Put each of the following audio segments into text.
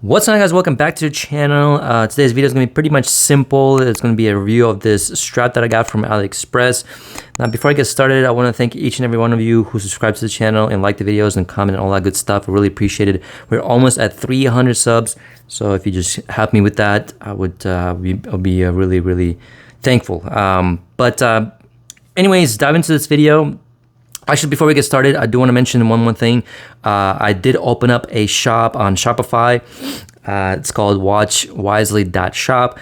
What's up guys, welcome back to the channel. Today's video is going to be pretty much simple. It's going to be a review of this strap that I got from AliExpress. Now before I get started, I want to thank each and every one of you who subscribe to the channel and like the videos and comment and all that good stuff. I really appreciate it. We're almost at 300 subs, so if you just help me with that, I would I'll be really thankful. Anyways, dive into this video. Actually, before we get started, I do want to mention one more thing. I did open up a shop on Shopify. It's called watchwisely.shop.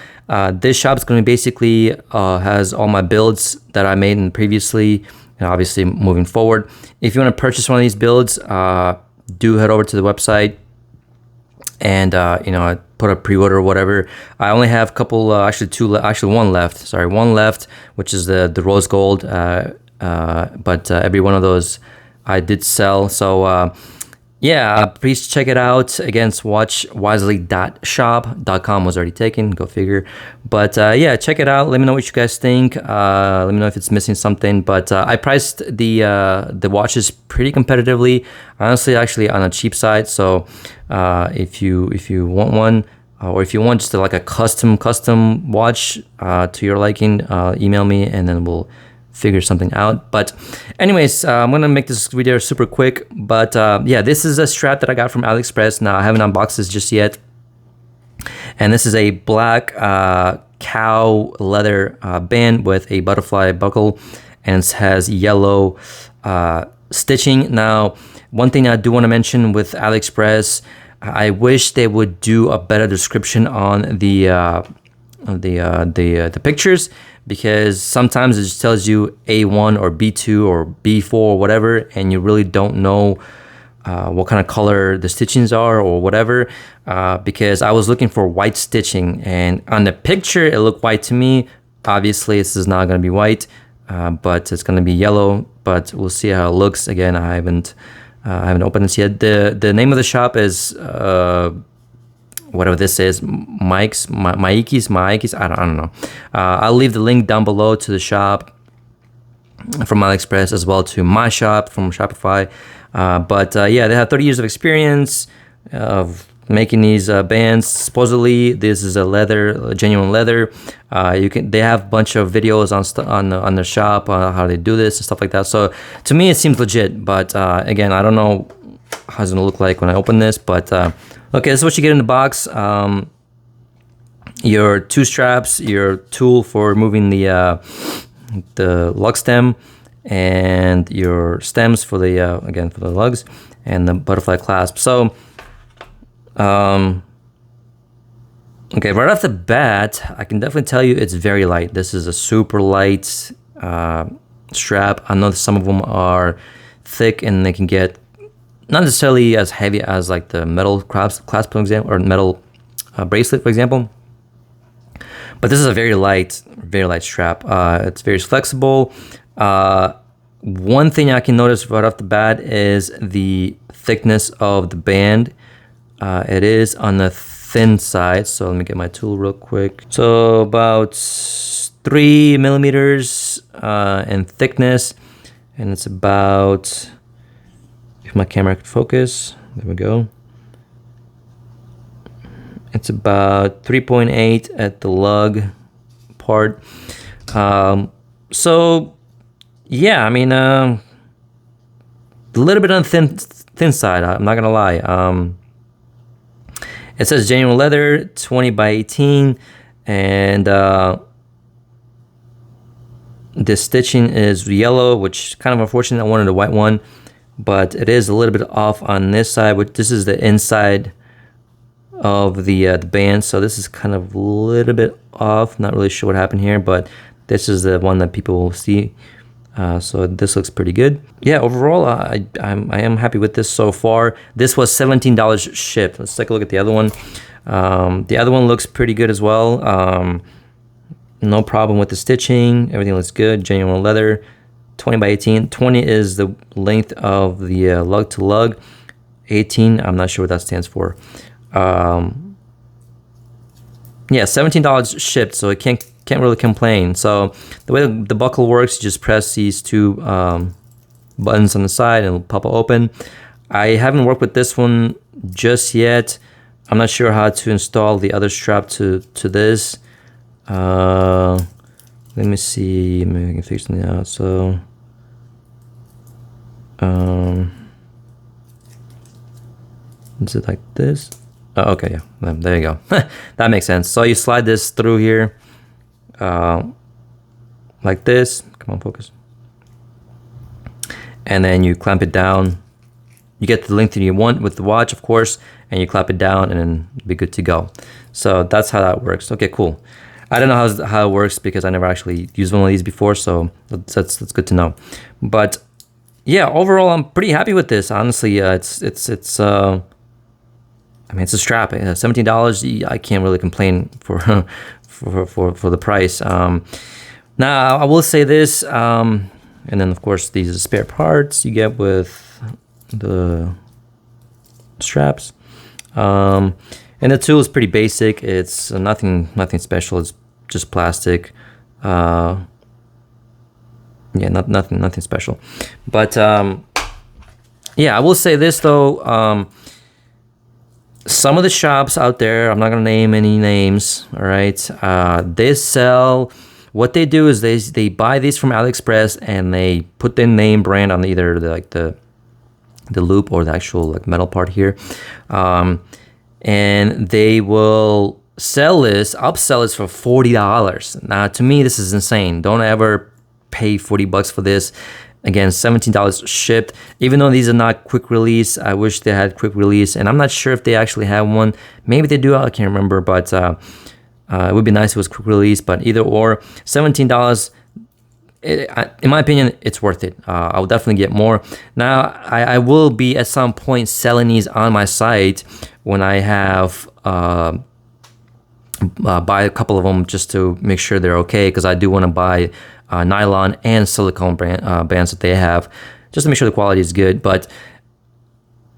This shop is going to basically has all my builds that I made in previously, and obviously moving forward. If you want to purchase one of these builds, do head over to the website and I put a pre-order or whatever. I only have a couple, one left. Sorry, one left, which is the rose gold. But every one of those I did sell. So yeah, please check it out. Again, it's watchwisely.shop.com was already taken, go figure. But yeah, check it out. Let me know what you guys think. Let me know if it's missing something. But I priced the watches pretty competitively, honestly, actually on a cheap side. So if you want one, or if you want just like a custom watch to your liking, email me and then we'll figure something out. But anyways, I'm gonna make this video super quick. But yeah, this is a strap that I got from AliExpress. Now I haven't unboxed this just yet, and this is a black cow leather band with a butterfly buckle, and it has yellow stitching. Now one thing I do want to mention with AliExpress, I wish they would do a better description on the pictures, because sometimes it just tells you A1 or B2 or B4 or whatever, and you really don't know what kind of color the stitchings are or whatever, because I was looking for white stitching, and on the picture it looked white to me. Obviously this is not going to be white, but it's going to be yellow, but we'll see how it looks. Again, I haven't opened this yet. The name of the shop is whatever this is, MAIKES, I don't know. I'll leave the link down below to the shop from AliExpress, as well to my shop from Shopify. But yeah, they have 30 years of experience of making these bands. Supposedly this is a genuine leather. They have a bunch of videos on their shop how they do this and stuff like that. So to me it seems legit, but again, I don't know how it's gonna look like when I open this. But okay, this is what you get in the box. Your two straps, your tool for removing the lug stem, and your stems for the again for the lugs, and the butterfly clasp. So okay, right off the bat, I can definitely tell you it's very light. This is a super light strap. I know some of them are thick and they can get not necessarily as heavy as like the metal clasp for example, or metal bracelet for example, but this is a very light strap. It's very flexible. One thing I can notice right off the bat is the thickness of the band. It is on the thin side, so let me get my tool real quick. So about 3 millimeters in thickness, and it's about, if my camera could focus, there we go. It's about 3.8 at the lug part. So yeah, I mean, a little bit on the thin side, I'm not gonna lie. It says genuine leather, 20 by 18, and the stitching is yellow, which is kind of unfortunate. I wanted a white one, but it is a little bit off on this side. Which this is the inside of the band, so this is kind of a little bit off. Not really sure what happened here, but this is the one that people will see. So this looks pretty good. Yeah, overall, I am happy with this so far. This was $17 shipped. Let's take a look at the other one. The other one looks pretty good as well. No problem with the stitching. Everything looks good. Genuine leather. 20 by 18. 20 is the length of the lug to lug. 18, I'm not sure what that stands for. Yeah, $17 shipped, so it can't really complain. So the way the buckle works, you just press these two buttons on the side and it'll pop open. I haven't worked with this one just yet. I'm not sure how to install the other strap to this. Let me see, maybe I can figure something out. So is it like this? Oh, okay, yeah, there you go. That makes sense. So you slide this through here, like this. Come on, focus. And then you clamp it down. You get the length that you want with the watch, of course, and you clamp it down, and then be good to go. So that's how that works. Okay, cool. I don't know how it works because I never actually used one of these before, so that's good to know. But yeah, overall, I'm pretty happy with this. Honestly, it's I mean, it's a strap. $17. I can't really complain for for the price. Now I will say this, and then of course these are spare parts you get with the straps. And the tool is pretty basic. It's nothing special. It's just plastic. Yeah, nothing special. But yeah, I will say this though. Some of the shops out there, I'm not gonna name any names, all right? They sell, what they do is they buy these from AliExpress and they put their name brand on either the loop or the actual like metal part here, and they will upsell this for $40. Now, to me, this is insane. Don't ever pay $40 for this. Again, $17 shipped. Even though these are not quick release, I wish they had quick release, and I'm not sure if they actually have one. Maybe they do, I can't remember, but it would be nice if it was quick release. But either or, $17, in my opinion, it's worth it. I will definitely get more. Now, I will be at some point selling these on my site when I have buy a couple of them just to make sure they're okay, because I do want to buy nylon and silicone bands that they have, just to make sure the quality is good. But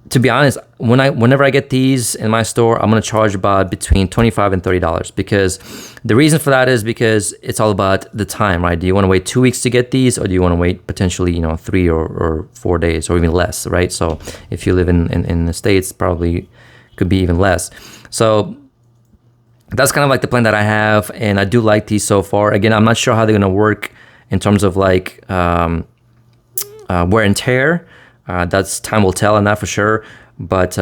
to be honest, whenever I get these in my store, I'm gonna charge about between $25 and $30, because the reason for that is because it's all about the time, right? Do you want to wait 2 weeks to get these, or do you want to wait potentially 3 or 4 days, or even less, right? So if you live in the States, probably could be even less. So that's kind of like the plan that I have, and I do like these so far. Again, I'm not sure how they're gonna work in terms of like wear and tear. That's time will tell on that for sure, but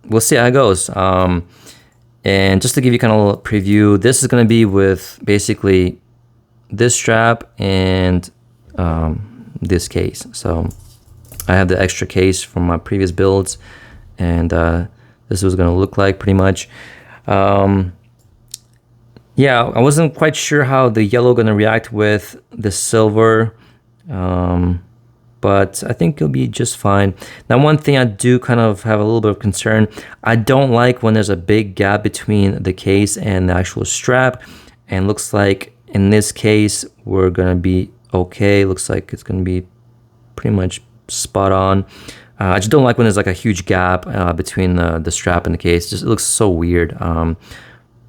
we'll see how it goes. And just to give you kind of a little preview, this is gonna be with basically this strap and this case. So I have the extra case from my previous builds, and this was gonna look like pretty much. Yeah, I wasn't quite sure how the yellow gonna react with the silver, but I think it'll be just fine. Now, one thing I do kind of have a little bit of concern, I don't like when there's a big gap between the case and the actual strap, and looks like in this case we're gonna be okay. Looks like it's gonna be pretty much spot on. I just don't like when there's like a huge gap between the strap and the case. It looks so weird.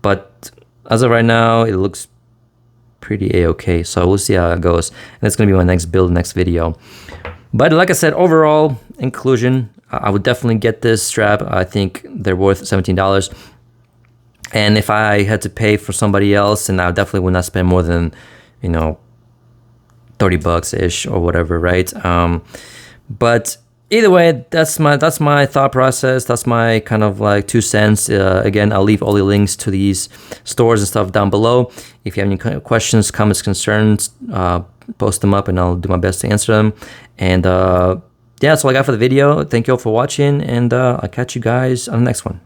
But as of right now, it looks pretty a-okay. So we'll see how it goes. And it's gonna be my next build, next video. But like I said, overall inclusion, I would definitely get this strap. I think they're worth $17. And if I had to pay for somebody else, and I definitely would not spend more than, $30-ish or whatever, right? But either way, that's my thought process. That's my kind of like 2 cents. Again, I'll leave all the links to these stores and stuff down below. If you have any questions, comments, concerns, post them up and I'll do my best to answer them. And yeah, that's all I got for the video. Thank you all for watching, and I'll catch you guys on the next one.